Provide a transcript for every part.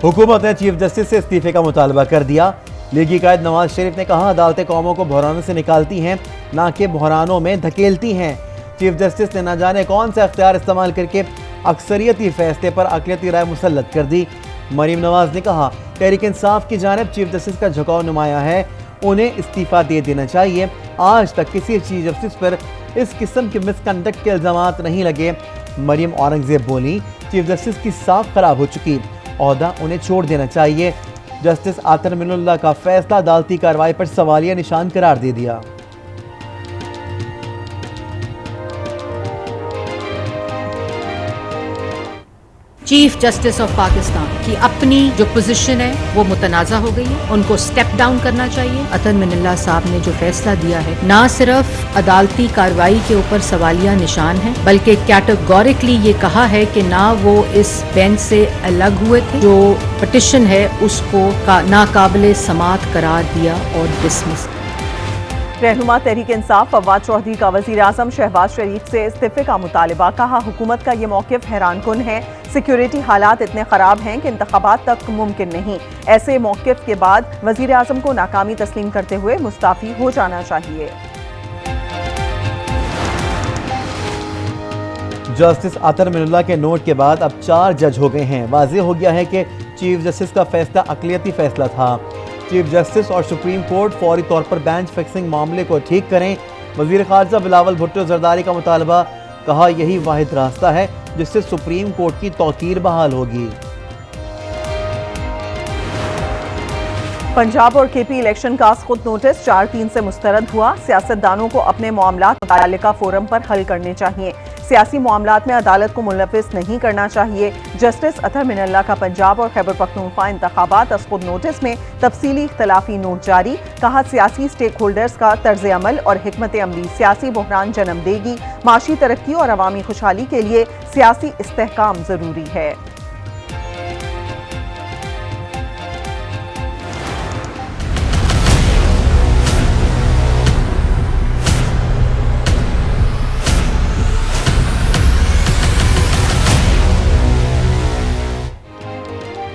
हुकूमत ने chief justice से इस्तीफे का मुतालबा कर दिया। लीगी कायद नवाज शरीफ ने कहा, अदालतें कौमों को बहरानों से निकालती हैं, ना कि बहरानों में धकेलती हैं। चीफ जस्टिस ने न जाने कौन सा इख्तियार इस्तेमाल करके अक्सरियती फैसले पर अक़लियती राय मुसल्लत कर दी। मरीम नवाज ने कहा, तहरीक इंसाफ की जानिब चीफ जस्टिस का झुकाव नुमाया है, उन्हें इस्तीफा दे देना चाहिए। आज तक किसी चीफ जस्टिस पर इस किस्म के मिसकंडक्ट के इल्जामात नहीं लगे। मरीम औरंगजेब बोली, चीफ जस्टिस की साख खराब हो चुकी, ओहदा उन्हें छोड़ देना चाहिए। जस्टिस आतर मिनुल्लाह का फैसला अदालती कार्रवाई पर सवालिया निशान करार दे दिया। चीफ जस्टिस ऑफ पाकिस्तान की अपनी जो पोजीशन है वो मुतनाज़ा हो गई है, उनको स्टेप डाउन करना चाहिए। अतर मिनुल्लाह साहब ने जो फैसला दिया है ना सिर्फ अदालती कार्रवाई के ऊपर सवालिया निशान है, बल्कि कैटेगोरिकली ये कहा है कि ना वो इस बेंच से अलग हुए थे, जो पिटिशन है उसको नाकाबिले समात करार दिया और डिसमिस। रहनुमा तहरीक इंसाफ फवाद चौधरी का वज़ीर आज़म शहबाज शरीफ से इस्तीफे का मुतालबा। कहा, हुकूमत का ये मौक़िफ़ हैरानकुन है, सिक्योरिटी हालात इतने ख़राब हैं कि इंतख़ाबात तक मुमकिन नहीं। ऐसे मौक़िफ़ के बाद वज़ीर आज़म को नाकामी तस्लीम करते हुए मुस्ताफ़ी हो जाना चाहिए। जस्टिस आतर मिनुल्लाह के नोट के बाद अब 4 जज हो गए हैं। वाज़ेह हो गया है कि चीफ जस्टिस का फैसला अक़लियती फैसला था। चीफ जस्टिस और सुप्रीम कोर्ट फौरी तौर पर बेंच फिक्सिंग मामले को ठीक करें। वज़ीर ख़ारजा बिलावल भुट्टो ज़रदारी का मुतालबा। कहा, यही वाहिद रास्ता है जिससे सुप्रीम कोर्ट की तौक़ीर बहाल होगी। पंजाब और केपी इलेक्शन का खुद नोटिस 4/3 से मुस्तरद हुआ। सियासतदानों को अपने मामलात मुताल्लिका फोरम पर हल करने चाहिए। सियासी मामलात में अदालत को मुलविस नहीं करना चाहिए। जस्टिस अतर मिनुल्लाह का पंजाब और खैबर पख्तूनख्वा इंतखाबात खुद नोटिस में तफसीली इख्तलाफी नोट जारी। कहा, सियासी स्टेक होल्डर्स का तर्ज अमल और हिकमत अमली सियासी बहरान जन्म देगी। माशी तरक्की और अवामी खुशहाली के लिए सियासी इस्तेहकाम जरूरी है।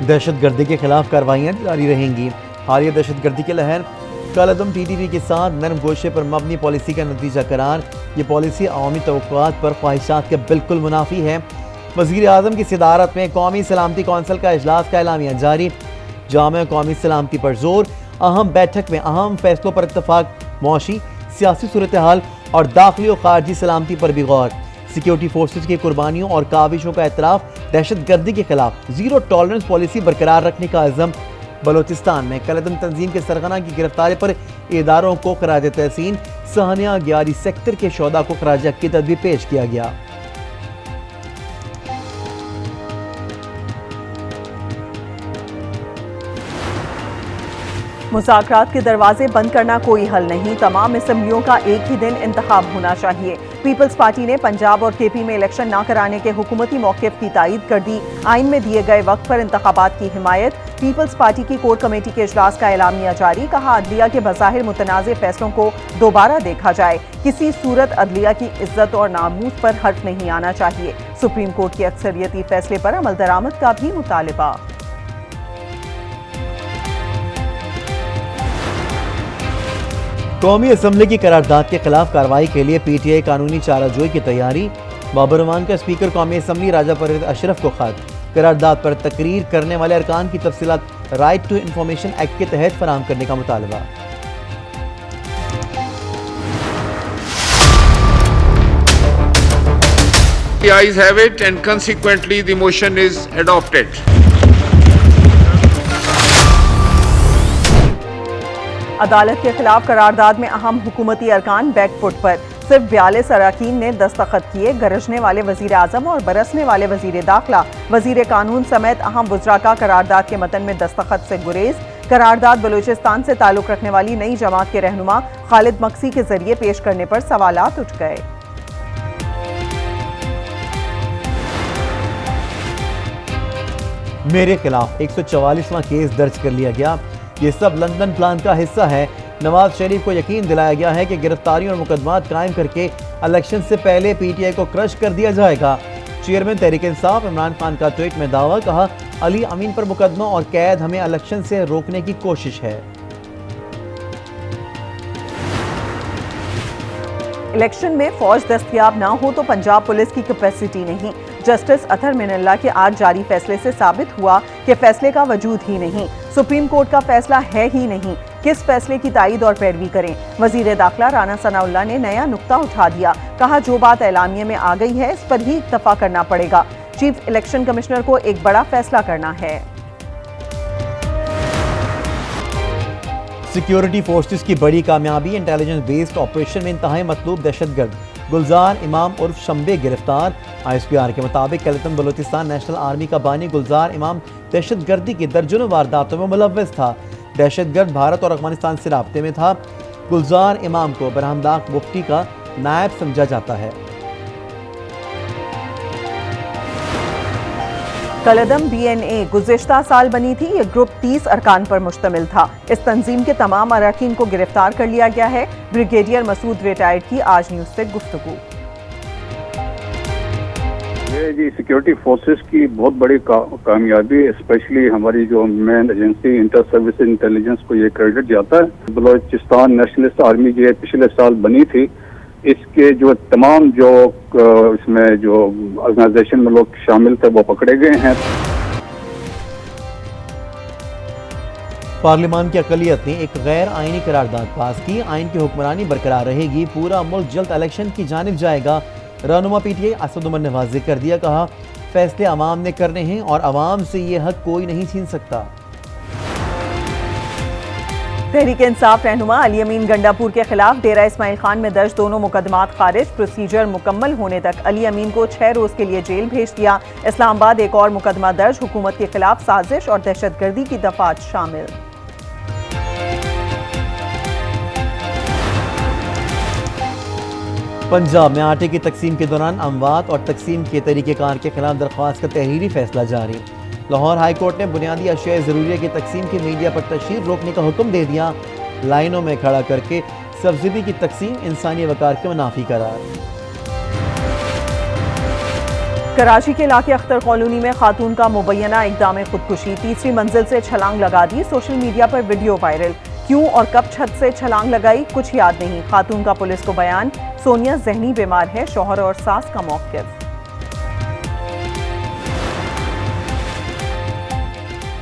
दहशतगर्दी के खिलाफ कार्रवाइयाँ जारी रहेंगी। हालिया दहशतगर्दी की लहर कलअदम टीटीपी के साथ नरम गोशे पर मबनी पॉलिसी का नतीजा करार। ये पॉलिसी अवामी तवक्कुआत पर ख्वाहिशात के बिल्कुल मुनाफी है। वज़ीर आज़म की सदारत में कौमी सलामती कौंसिल का इजलास का एलामिया जारी। जामे कौमी सलामती पर जोर। अहम बैठक में अहम फैसलों पर इत्तफाक। मौशी सियासी सूरत हाल और दाखिली और खारजी सलामती पर भी गौर। सिक्योरिटी फोर्सेज की कुर्बानियों और काविशों का एतराफ़। दहशतगर्दी के खिलाफ जीरो टॉलरेंस पॉलिसी बरकरार रखने का अज़म। बलोचिस्तान में कलअदम तंजीम के सरगना की गिरफ्तारी पर इदारों को खराज तहसीन। सहनिया ग्यारी सेक्टर के शोदा को खराज अक़ीदत भी पेश किया गया। मुज़ाकरात के दरवाजे बंद करना कोई हल नहीं। तमाम असम्बलियों का एक ही दिन इंतखाब होना चाहिए। पीपल्स पार्टी ने पंजाब और केपी में इलेक्शन न कराने के हुकूमती मौक़िफ़ की तायीद कर दी। आइन में दिए गए वक्त पर इंतखाबात की हिमायत। पीपल्स पार्टी की कोर कमेटी के इजलास का एलामिया जारी। कहा, अदलिया के बज़ाहिर मुतनाज़ फैसलों को दोबारा देखा जाए। किसी सूरत अदलिया की इज्जत और नामूस पर हर्फ नहीं आना चाहिए। सुप्रीम कोर्ट के अक्सरियती फैसले पर अमल दरामद का भी मुतालबा। कौमी असम्बली की करारदाद के खिलाफ कार्रवाई के लिए पीटीआई कानूनी चाराजोई की तैयारी। बाबर रहमान का स्पीकर कौमी असम्बली राजा परवेज अशरफ को खत। करारदाद पर तकरीर करने वाले अरकान की तफसीलात राइट टू इंफॉर्मेशन एक्ट के तहत फराहम करने का मुतालबा। The ayes have it and consequently the motion is adopted. अदालत के खिलाफ करारदाद में अहम हुकूमती अरकान बैकफुट पर। सिर्फ 42 अरकान ने दस्तखत किए। गरजने वाले वजीर आजम और बरसने वाले वजीर दाखिला, वजीर कानून समेत अहम वज़रा का करारदाद के मतन में दस्तखत से गुरेज। करारदाद बलूचिस्तान से ताल्लुक रखने वाली नई जमात के रहनुमा खालिद मक्सी के जरिए पेश करने पर सवालात उठ गए। मेरे खिलाफ 144वां केस दर्ज कर लिया गया। ये सब लंदन प्लान का हिस्सा है। नवाज शरीफ को यकीन दिलाया गया है कि गिरफ्तारियों और मुकदमात कायम करके इलेक्शन से पहले पीटीआई को क्रश कर दिया जाएगा। चेयरमैन तहरीक इंसाफ इमरान खान का ट्वीट में दावा। कहा, अली अमीन पर मुकदमा और कैद हमें इलेक्शन से रोकने की कोशिश है। इलेक्शन में फौज दस्तयाब ना हो तो पंजाब पुलिस की कैपेसिटी नहीं। जस्टिस अतहर मिनल्ला के आज जारी फैसले से साबित हुआ कि फैसले का वजूद ही नहीं। सुप्रीम कोर्ट का फैसला है ही नहीं, किस फैसले की ताईद और पैरवी करें। वजीर दाखिला राना सनाउल्लाह ने नया नुक्ता उठा दिया, कहा जो बात एलामिया में आ गई है इस पर ही इत्तफा करना पड़ेगा। चीफ इलेक्शन कमिश्नर को एक बड़ा फैसला करना है। सिक्योरिटी फोर्सेस की बड़ी कामयाबी, इंटेलिजेंस बेस्ड ऑपरेशन में इंतहाई मतलूब दहशतगर्द गुलजार इमाम उर्फ शंबे गिरफ्तार। ISPR के मुताबिक कलतन बलोचिस्तान नेशनल आर्मी का बानी गुलजार इमाम दहशतगर्दी की दर्जनों वारदातों में मुलव्वस था। दहशतगर्द भारत और अफगानिस्तान से राब्ते में था। गुलजार इमाम को बरहमदाग मुफ्ती का नायब समझा जाता है। कलदम BNA गुज़िश्ता साल बनी थी। ये ग्रुप 30 अरकान पर मुश्तमिल था। इस तंजीम के तमाम अरकान को गिरफ्तार कर लिया गया है। ब्रिगेडियर मसूद रिटायर्ड की आज न्यूज़ से गुफ्तगू। ये जी सिक्योरिटी फोर्सेस की बहुत बड़ी कामयाबी, स्पेशली हमारी जो main agency inter service intelligence को ये क्रेडिट जाता है। बलोचिस्तान नेशनलिस्ट आर्मी जो पिछले साल बनी थी, इसके जो तमाम जो इसमें जो ऑर्गेनाइजेशन में लोग शामिल थे वो पकड़े गए हैं। पार्लियामान की अक़लियत ने एक गैर आईनी करारदाद पास की। आइन की हुक्मरानी बरकरार रहेगी, पूरा मुल्क जल्द इलेक्शन की जानिब जाएगा। रहनुमा PTI असद उमर ने वाज़ेह कर दिया, कहा फैसले अवाम ने करने हैं और अवाम से ये हक कोई नहीं छीन सकता। तहरीक इंसाफ रहनुमा अली अमीन गंडापुर के खिलाफ डेरा इस्माइल खान में दर्ज दोनों मुकदमात खारिज। प्रोसीजर मुकम्मल होने तक अली अमीन को 6 रोज के लिए जेल भेज दिया। इस्लामाबाद एक और मुकदमा दर्ज, हुकूमत के खिलाफ साजिश और दहशतगर्दी की दफात शामिल। पंजाब में आटे की तकसीम के दौरान अमवात और तकसीम के तरीक़ेकार के खिलाफ दरख्वास्त का तहरीरी फैसला जारी। लाहौर हाई कोर्ट ने बुनियादी अशिया ज़रूरिया की तकसीम की मीडिया पर तशहीर रोकने का हुक्म दे दिया। लाइनों में खड़ा करके सब्सिडी की तकसीम इंसानी वकार के मुनाफी करार। कराची के इलाके अख्तर कॉलोनी में खातून का मुबैना इक़दाम खुदकुशी, तीसरी मंजिल से छलांग लगा दी। सोशल मीडिया पर वीडियो वायरल। क्यों और कब छत से छलांग लगाई कुछ याद नहीं। खातून का पुलिस को बयान, सोनिया जहनी बीमार है, शौहर और सास का मौक़िफ़।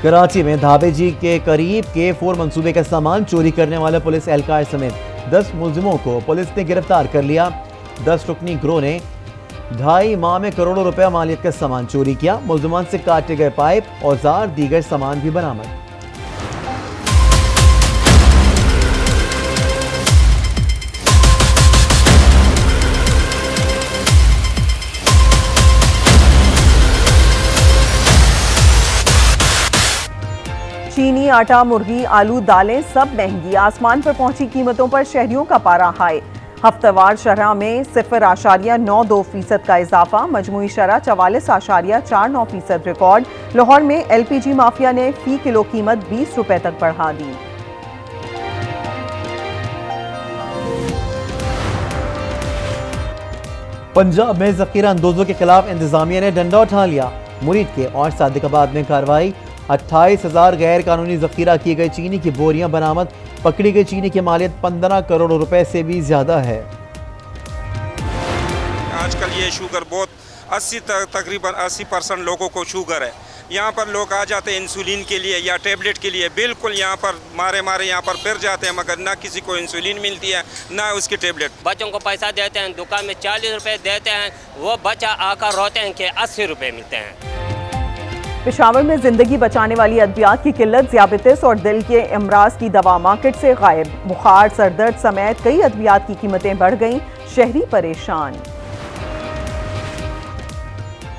कराची में धाबे जी के करीब K4 मंसूबे का सामान चोरी करने वाले पुलिस एहलकार समेत 10 मुलजिमों को पुलिस ने गिरफ्तार कर लिया। 10 रुकनी गिरोह ने 2.5 माह में करोड़ों रुपए मालियत का सामान चोरी किया। मुलजिमान से काटे गए पाइप, औजार, दीगर सामान भी बरामद। चीनी आटा, मुर्गी, आलू, दालें सब महंगी। आसमान पर पहुंची कीमतों पर शहरियों का पारा हाई। हफ्तेवार शरह में 0.92% का इजाफा। मजमूई शरह 44.49% रिकॉर्ड। लाहौर में LPG माफिया ने फी किलो कीमत 20 रुपए तक बढ़ा दी। पंजाब में जखीरा अंदोजों के खिलाफ इंतजामिया ने डंडा उठा लिया। मुरीद के और सादिकाबाद में कार्रवाई। 28,000 गैर कानूनी जखीरा की गई चीनी की बोरियां बरामद। पकड़ी गई चीनी की मालियत 15 करोड़ रुपए से भी ज्यादा है। आजकल ये शुगर बहुत 80 तकरीबन 80% लोगों को शुगर है। यहाँ पर लोग आ जाते हैं इंसुलिन के लिए या टेबलेट के लिए, बिल्कुल यहाँ पर मारे यहाँ पर फिर जाते हैं, मगर ना किसी को इंसुलिन मिलती है ना उसकी टेबलेट। बच्चों को पैसा देते हैं, दुकान में 40 रुपए देते हैं, वो बच्चा आकर रोते हैं कि 80 रुपए मिलते हैं। पेशावर में जिंदगी बचाने वाली अद्वियात की किल्लत, ज़ियाबतिस और दिल के अमराज की दवा मार्केट से गायब। बुखार, सरदर्द समेत कई अद्वियात की कीमतें बढ़ गईं, शहरी परेशान।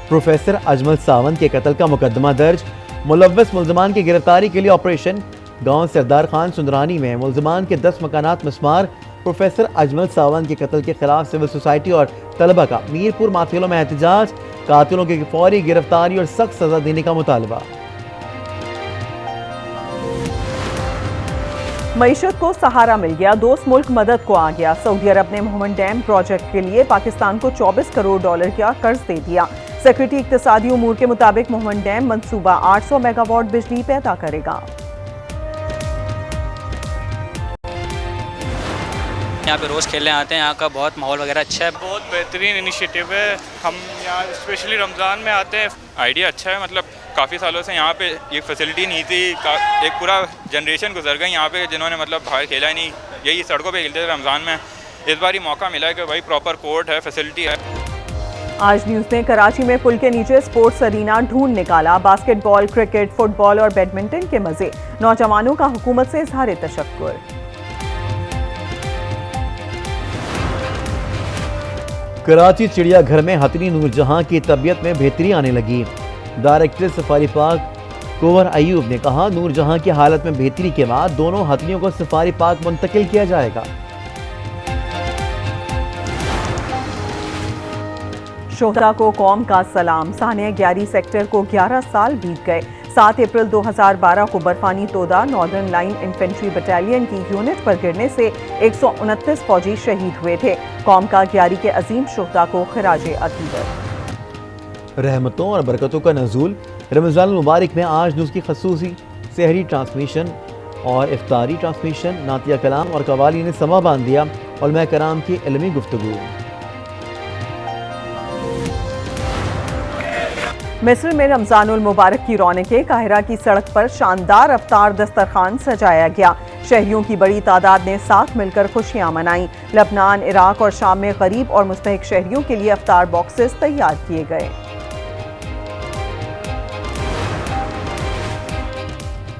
प्रोफेसर अजमल सावंत के कत्ल का मुकदमा दर्ज। मुलव्वस मुलजमान की गिरफ्तारी के लिए ऑपरेशन। गांव सरदार खान सुंदरानी में मुलजमान के 10 मकानात मिस्मार। प्रोफेसर अजमल सावंत के कत्ल के खिलाफ सिविल सोसाइटी और तलबा का मीरपुर माथिलों में एहतजाज। कातिलों की फौरी गिरफ्तारी और सख्त सजा देने का मुतालबा। मईशत को सहारा मिल गया, दोस्त मुल्क मदद को आ गया। सऊदी अरब ने मोहम्मद डैम प्रोजेक्ट के लिए पाकिस्तान को $24 करोड़ का कर्ज दे दिया। सेक्रेटरी इक्तिसादी उमूर के मुताबिक मोहन डैम मंसूबा 800 मेगावाट बिजली पैदा करेगा। यहाँ पे रोज़ खेलने आते हैं, यहाँ का बहुत माहौल वगैरह अच्छा है। बहुत बेहतरीन इनिशिएटिव है। हम यहाँ स्पेशली रमज़ान में आते हैं। आइडिया अच्छा है, मतलब काफ़ी सालों से यहाँ पे ये फैसिलिटी नहीं थी। एक पूरा जनरेशन गुजर गई यहाँ पे जिन्होंने मतलब बाहर खेला ही नहीं, यही सड़कों पे खेलते थे रमज़ान में। इस बार ही मौका मिला है कि भाई प्रॉपर कोर्ट है, फैसिलिटी है। आज न्यूज़ ने कराची में पुल के नीचे स्पोर्ट्स अरीना ढूंढ निकाला। बास्केटबॉल, क्रिकेट, फुटबॉल और बैडमिंटन के मजे। नौजवानों का हुकूमत से इजहार तशक्कुर। कराची चिड़ियाघर में हथनी नूरजहां की तबीयत में बेहतरी आने लगी। Director safari park Kovar Ayub ने कहा, नूरजहां की हालत में बेहतरी के बाद दोनों हथनियों को सफारी पार्क मुंतकिल किया जाएगा। शोहदा को कौम का सलाम। सानिया 11 सेक्टर को 11 साल बीत गए। 7 अप्रैल 2012 को बर्फानी तोदा नॉर्दर्न लाइन इन्फेंट्री बटालियन की यूनिट पर गिरने से 129 फौजी शहीद हुए थे। कौम का 11 के अजीम शोहदा को खिराजे अकीदत। रहमतों और बरकतों का नज़ूल। रमज़ान मुबारक में आज न्यूज़ की खसूसी सहरी ट्रांसमिशन और इफ्तारी ट्रांसमिशन, नातिया कलाम और कवाली ने समा बांध दिया। उलमा कराम की इल्मी गुफ्तगू। मिस्र में रमजानुल मुबारक की रौनकें। काहिरा की सड़क पर शानदार अफ्तार दस्तरखान सजाया गया। शहरियों की बड़ी तादाद ने साथ मिलकर खुशियां मनाई। लबनान, इराक और शाम में गरीब और मुस्तहिक शहरियों के लिए अफ्तार बॉक्सेस तैयार किए गए।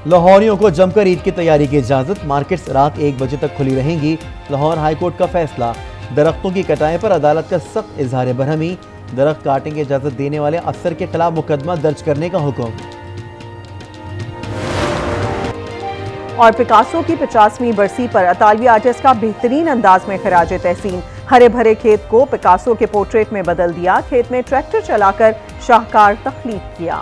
लाहौरियों को जमकर ईद की तैयारी की इजाजत। मार्केट्स रात 1 बजे तक खुली रहेंगी। लाहौर हाईकोर्ट का फैसला। दरख्तों की कटाई पर अदालत का सख्त इजहार बरहमी। दरख्त काटने की इजाजत देने वाले अफसर के खिलाफ मुकदमा दर्ज करने का हुक्म। और पिकासो की 50वीं बरसी पर अतालवी आर्टिस्ट का बेहतरीन अंदाज में खिराज तहसीन। हरे भरे खेत को पिकासो के पोर्ट्रेट में बदल दिया। खेत में ट्रैक्टर चलाकर शाहकार तख्लीक किया।